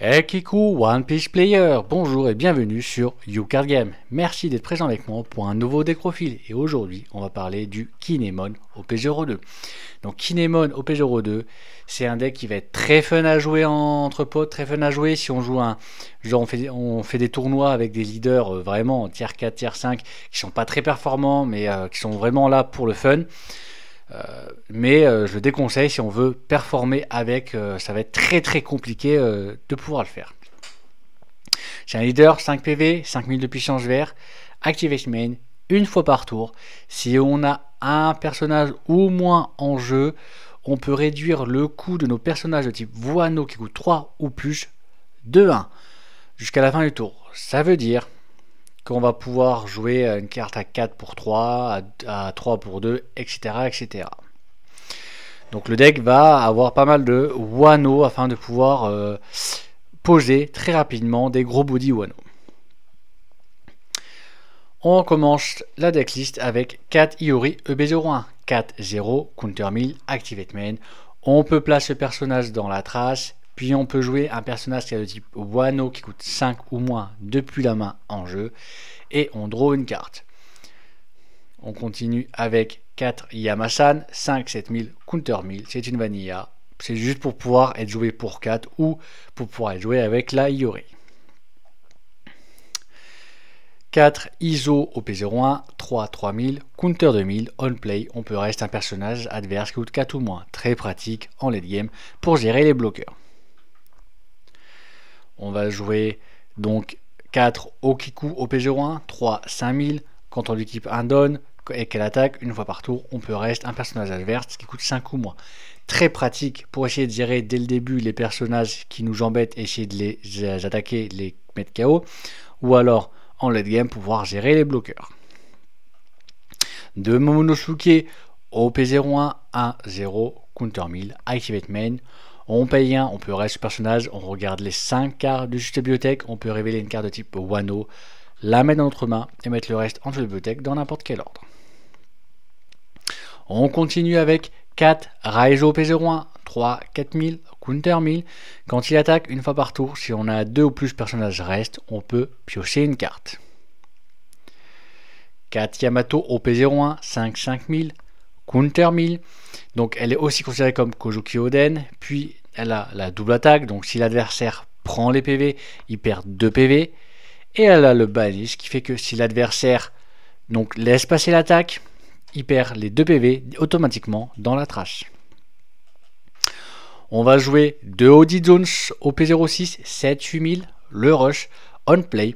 Hey Kiku, One Piece Player, bonjour et bienvenue sur YouCard Game. Merci d'être présent avec moi pour un nouveau deck profil. Et aujourd'hui, on va parler du Kinemon OP02. Donc Kinemon OP02, c'est un deck qui va être très fun à jouer entre potes, très fun à jouer si on joue genre on fait des tournois avec des leaders vraiment tier 4, tier 5 qui sont pas très performants mais qui sont vraiment là pour le fun. Je le déconseille si on veut performer avec, ça va être très compliqué de pouvoir le faire. C'est un leader 5 PV, 5000 de puissance vert, activate main une fois par tour. Si on a un personnage ou moins en jeu, on peut réduire le coût de nos personnages de type Wano qui coûtent 3 ou plus de 1 jusqu'à la fin du tour. Ça veut dire qu'on va pouvoir jouer une carte à 4 pour 3, à 3 pour 2, etc. Donc le deck va avoir pas mal de Wano afin de pouvoir poser très rapidement des gros body Wano. On commence la decklist avec 4 Iori EB01, 4-0, Counter 1000, Activate Main. On peut placer le personnage dans la trace, puis on peut jouer un personnage qui a le type Wano qui coûte 5 ou moins depuis la main en jeu, et on draw une carte. On continue avec 4 Yamasan, 5-7000, Counter 1000, c'est une vanilla. C'est juste pour pouvoir être joué pour 4 ou pour pouvoir être joué avec la Iori. 4 ISO OP01, 3-3000, Counter 2000, on play, on peut rester un personnage adverse qui coûte 4 ou moins. Très pratique en late game pour gérer les bloqueurs. On va jouer donc 4 Okiku OP01, 3-5000, quand on lui équipe un don et qu'elle attaque une fois par tour, on peut rester un personnage adverse qui coûte 5 ou moins. Très pratique pour essayer de gérer dès le début les personnages qui nous embêtent, essayer de les attaquer, les mettre KO, ou alors en late game pouvoir gérer les bloqueurs. De Momonosuke OP01, 1-0, Counter 1000, Activate Main. On paye 1, on peut rester ce personnage, on regarde les 5 cartes de cette bibliothèque, on peut révéler une carte de type Wano, la mettre dans notre main et mettre le reste en bibliothèque dans n'importe quel ordre. On continue avec 4 Raizo P01, 3, 4000, Counter 1000. Quand il attaque une fois par tour, si on a 2 ou plus personnages restent, on peut piocher une carte. 4 Yamato OP01, 5, 5000, Counter 1000. Donc elle est aussi considérée comme Kojuki Oden. Puis elle a la double attaque, donc si l'adversaire prend les PV, il perd 2 PV. Et elle a le banish qui fait que si l'adversaire laisse passer l'attaque, il perd les 2 PV automatiquement dans la trash. On va jouer 2 Audi Jones OP06, 7-8000, le rush, on play.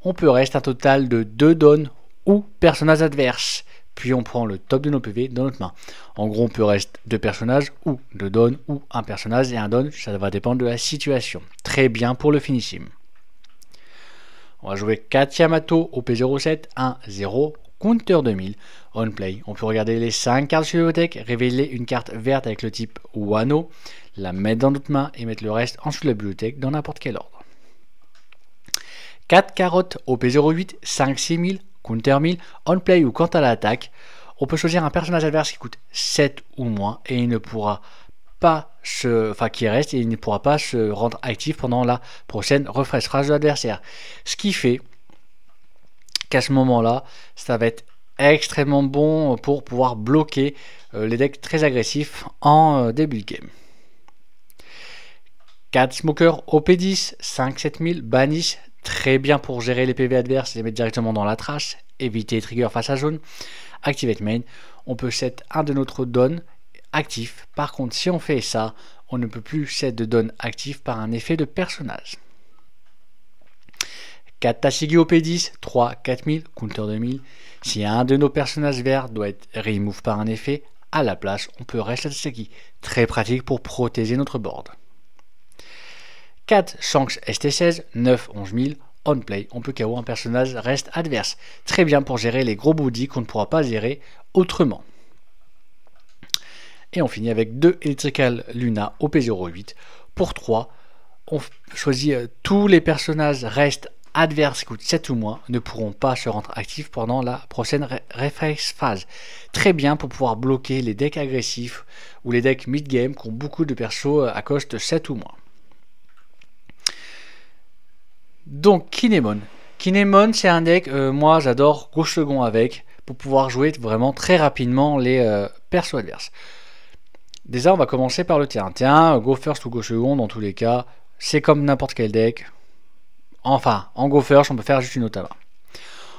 On peut rester un total de 2 dons ou personnages adverses. Puis on prend le top de nos PV dans notre main. En gros, on peut rester 2 personnages ou 2 dons ou un personnage et un don. Ça va dépendre de la situation. Très bien pour le finishing. On va jouer 4 Yamato OP07, 1-0, Counter 2000, on play. On peut regarder les 5 cartes sur la bibliothèque, révéler une carte verte avec le type Wano, la mettre dans notre main et mettre le reste en dessous de la bibliothèque dans n'importe quel ordre. 4 carottes OP08, 5-6000, Counter 1000, on play ou quand à l'attaque, on peut choisir un personnage adverse qui coûte 7 ou moins et il ne pourra pas qui reste et il ne pourra pas se rendre actif pendant la prochaine refresh rage de l'adversaire. Ce qui fait qu'à ce moment-là, ça va être extrêmement bon pour pouvoir bloquer les decks très agressifs en début de game. 4 Smoker OP10, 5-7000, banish, très bien pour gérer les PV adverses et les mettre directement dans la trash, éviter les triggers face à jaune. Activate Main, on peut set un de notre don actif. Par contre, si on fait ça, on ne peut plus set de don actif par un effet de personnage. 4 Tashigi OP10, 3, 4000, Counter 2000. Si un de nos personnages verts doit être remove par un effet, à la place, on peut rester Tashigi. Très pratique pour protéger notre board. 4 Shanks ST16, 9, 11000, on play. On peut KO un personnage reste adverse. Très bien pour gérer les gros body qu'on ne pourra pas gérer autrement. Et on finit avec 2 Electrical Luna OP08. Pour 3, on choisit tous les personnages restent adverses qui coûtent 7 ou moins ne pourront pas se rendre actifs pendant la prochaine refresh phase. Très bien pour pouvoir bloquer les decks agressifs ou les decks mid-game qui ont beaucoup de persos à cost 7 ou moins. Donc Kinemon. Kinemon, c'est un deck, moi j'adore gauche second avec, pour pouvoir jouer vraiment très rapidement les persos adverses. Déjà, on va commencer par le T1. T1, go first ou go second, dans tous les cas, c'est comme n'importe quel deck. Enfin, en go first, on peut faire juste une Otama.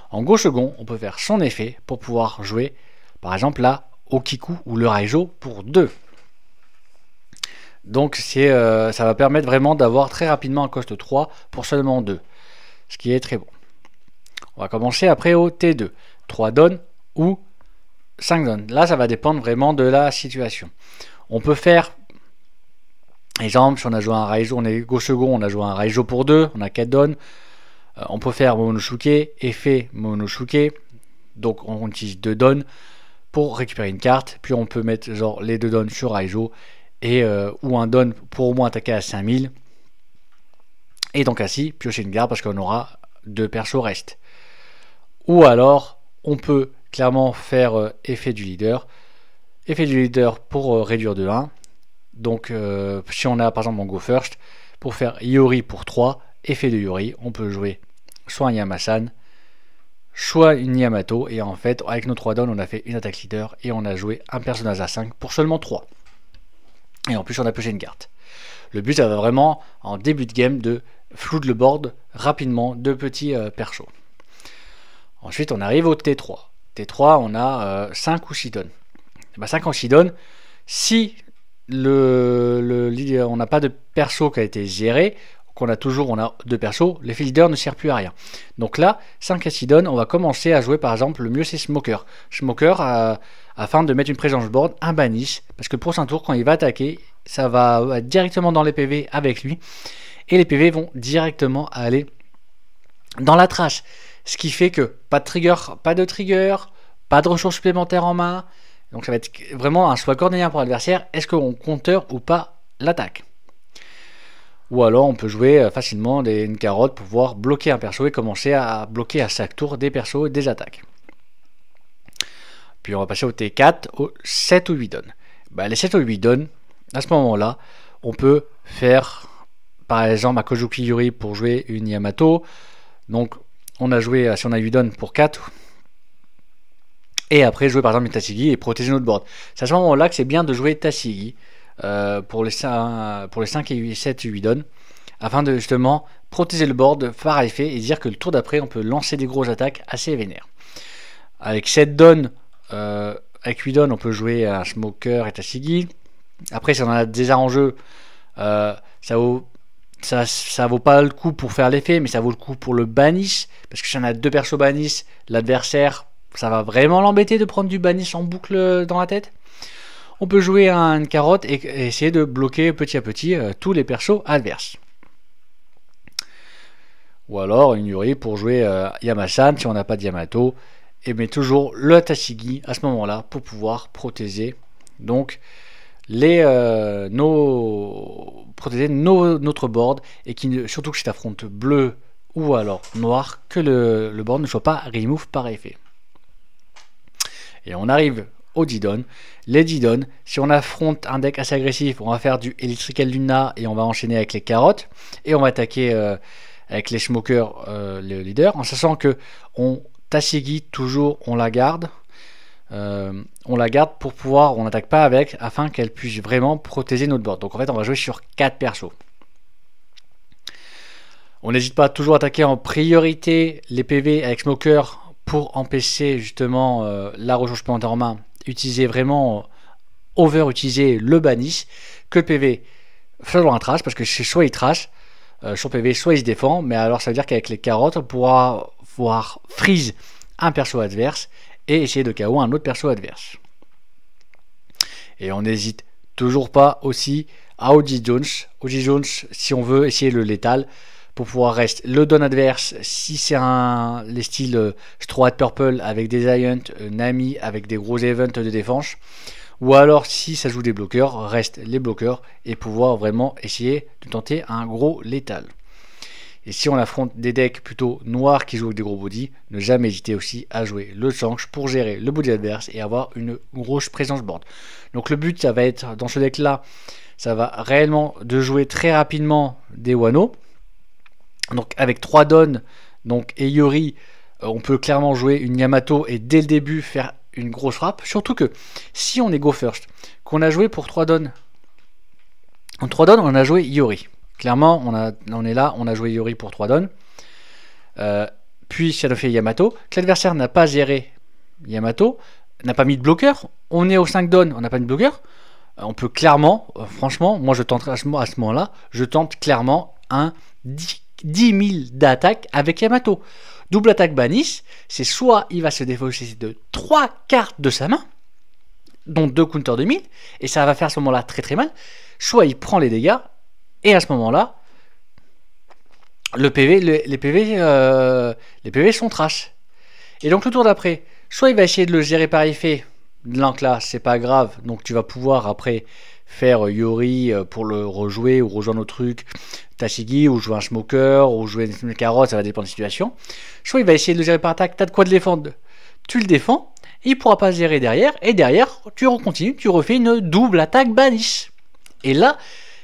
En go second, on peut faire son effet pour pouvoir jouer, par exemple, la Okiku ou le Raijo pour 2. Donc, ça va permettre vraiment d'avoir très rapidement un cost 3 pour seulement 2. Ce qui est très bon. On va commencer après au T2. 3 donnes ou 5 donnes. Là, ça va dépendre vraiment de la situation. On peut faire, exemple, si on a joué un Raijo, on est go second, on a joué un Raijo pour 2, on a 4 donnes. On peut faire Momonoshuke, effet Momonoshuke. Donc on utilise 2 donnes pour récupérer une carte. Puis on peut mettre genre les 2 donnes sur Raijo ou un don pour au moins attaquer à 5000. Et donc ainsi piocher une carte parce qu'on aura 2 persos reste. Ou alors on peut clairement faire effet du leader. Effet du leader pour réduire de 1. Donc si on a par exemple en go first, pour faire Yori pour 3, effet de Yori, on peut jouer soit un Yamasan, soit une Yamato. Et en fait, avec nos 3 dons, on a fait une attaque leader et on a joué un personnage à 5 pour seulement 3. Et en plus, on a pioché une carte. Le but, ça va vraiment, en début de game, de flood le board rapidement de petits persos. Ensuite, on arrive au T3. T3, on a 5 ou 6 dons. 5 ou 6 dons, si on n'a pas de perso qui a été géré, qu'on a toujours, on a 2 persos, l'effet leader ne sert plus à rien. Donc là, 5 à 6 donnes, on va commencer à jouer par exemple, le mieux c'est Smoker. Smoker, afin de mettre une présence board, un banish, parce que le prochain tour, quand il va attaquer, ça va directement dans les PV avec lui, et les PV vont directement aller dans la trash. Ce qui fait que pas de trigger, pas de ressources supplémentaires en main. Donc ça va être vraiment un choix coordonné pour l'adversaire. Est-ce qu'on counter ou pas l'attaque? Ou alors on peut jouer facilement une carotte pour pouvoir bloquer un perso et commencer à bloquer à chaque tour des persos et des attaques. Puis on va passer au T4, aux 7 ou 8 donnes. Les 7 ou 8 donnes, à ce moment-là, on peut faire par exemple à Kojuki Yuri pour jouer une Yamato. Donc on a joué, si on a 8 donnes pour 4. Et après jouer par exemple une Tashigi et protéger notre board. C'est à ce moment-là que c'est bien de jouer Tashigi pour les 5 et 8, 7 et 8 donnes. Afin de justement protéger le board par effet et dire que le tour d'après on peut lancer des grosses attaques assez vénères. Avec 7 donnes, avec 8 donnes on peut jouer un Smoker et Tashigi. Après si on a déjà en jeu, ça vaut pas le coup pour faire l'effet, mais ça vaut le coup pour le banish. Parce que si on a 2 persos banish, l'adversaire, ça va vraiment l'embêter de prendre du banish en boucle dans la tête. On peut jouer une carotte et essayer de bloquer petit à petit tous les persos adverses. Ou alors une Yuri pour jouer Yamasan si on n'a pas de Yamato. Et mais toujours le Tashigi à ce moment-là pour pouvoir protéger donc protéger notre board. Et surtout que si tu affrontes bleu ou alors noir, que le board ne soit pas remove par effet. Et on arrive aux 10 donnes. Les 10 donnes, si on affronte un deck assez agressif, on va faire du Electrical Luna et on va enchaîner avec les carottes. Et on va attaquer avec les Smokers le leader, en sachant que Tashigi, toujours, on la garde. On la garde pour pouvoir, on n'attaque pas avec, afin qu'elle puisse vraiment protéger notre board. Donc en fait, on va jouer sur 4 persos. On n'hésite pas à toujours attaquer en priorité les PV avec Smoker pour empêcher justement la ressource supplémentaire en main, utiliser vraiment utiliser le banish, que le PV faisant un trash, parce que soit il trash son PV, soit il se défend, mais alors ça veut dire qu'avec les carottes, on pourra voir freeze un perso adverse et essayer de KO un autre perso adverse. Et on n'hésite toujours pas aussi à Oji Jones. Oji Jones, si on veut essayer le létal, pour pouvoir rester le don adverse, si c'est les styles Straw Hat Purple avec des Giant, Nami avec des gros events de défense, ou alors si ça joue des bloqueurs, reste les bloqueurs et pouvoir vraiment essayer de tenter un gros létal. Et si on affronte des decks plutôt noirs qui jouent avec des gros body, ne jamais hésiter aussi à jouer le Sanche pour gérer le body adverse et avoir une grosse présence board. Donc le but, ça va être, dans ce deck là, ça va réellement de jouer très rapidement des Wano, Donc avec 3 Don donc, et Yori, on peut clairement jouer une Yamato et dès le début faire une grosse frappe. Surtout que si on est Go First, qu'on a joué pour 3 Don, en 3 Don on a joué Yori. Clairement on est là, on a joué Yori pour 3 Don. Puis Shadowfell Yamato, que l'adversaire n'a pas géré Yamato, n'a pas mis de bloqueur, on est au 5 Don, on n'a pas mis de bloqueur, on peut clairement, franchement, moi je tente à ce moment-là, je tente clairement un 10 000 d'attaque avec Yamato. Double attaque Bannis, c'est soit il va se défausser de 3 cartes de sa main, dont 2 counters de 1000, et ça va faire à ce moment-là très très mal, soit il prend les dégâts, et à ce moment-là, les PV sont trash. Et donc le tour d'après, soit il va essayer de le gérer par effet, donc là c'est pas grave, donc tu vas pouvoir après faire Yori pour le rejouer ou rejoindre autre truc, Tashigi, ou jouer un Smoker, ou jouer une carotte, ça va dépendre de la situation. Soit il va essayer de le gérer par attaque, t'as de quoi de défendre, tu le défends, et il pourra pas se gérer derrière, et derrière tu continues, tu refais une double attaque Banish. Et là,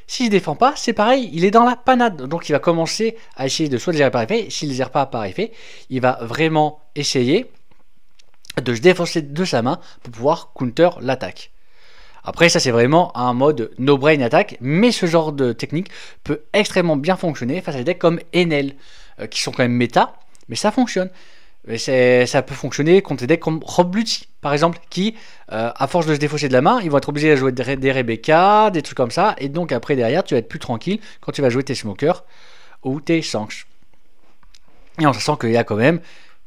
s'il ne défend pas, c'est pareil, il est dans la panade. Donc il va commencer à essayer de soit le gérer par effet, s'il ne le gère pas par effet, il va vraiment essayer de se défoncer de sa main pour pouvoir counter l'attaque. Après ça c'est vraiment un mode no brain attaque, mais ce genre de technique peut extrêmement bien fonctionner face à des decks comme Enel, qui sont quand même méta, mais ça fonctionne. Ça peut fonctionner contre des decks comme Rob Bluty, par exemple, qui, à force de se défausser de la main, ils vont être obligés à jouer des Rebecca, des trucs comme ça, et donc après derrière, tu vas être plus tranquille quand tu vas jouer tes Smokers ou tes Shanks. Et en sachant qu'il y a quand même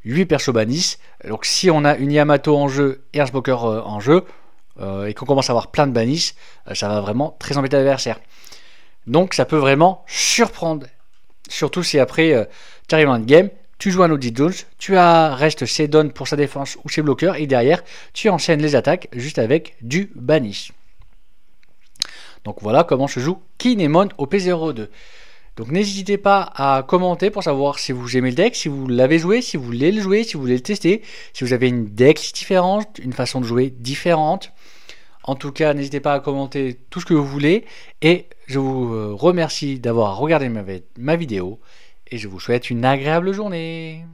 8 persos Bannis, donc si on a une Yamato en jeu et un Smoker en jeu, et qu'on commence à avoir plein de Bannis, ça va vraiment très embêter l'adversaire. Donc ça peut vraiment surprendre, surtout si après tu arrives en game, tu joues un Audi Jones, tu restes ses dons pour sa défense ou ses bloqueurs, et derrière, tu enchaînes les attaques juste avec du Banish. Donc voilà comment se joue Kinemon au P02. Donc n'hésitez pas à commenter pour savoir si vous aimez le deck, si vous l'avez joué, si vous voulez le jouer, si vous voulez le tester, si vous avez une deck différente, une façon de jouer différente. En tout cas, n'hésitez pas à commenter tout ce que vous voulez, et je vous remercie d'avoir regardé ma vidéo. Et je vous souhaite une agréable journée.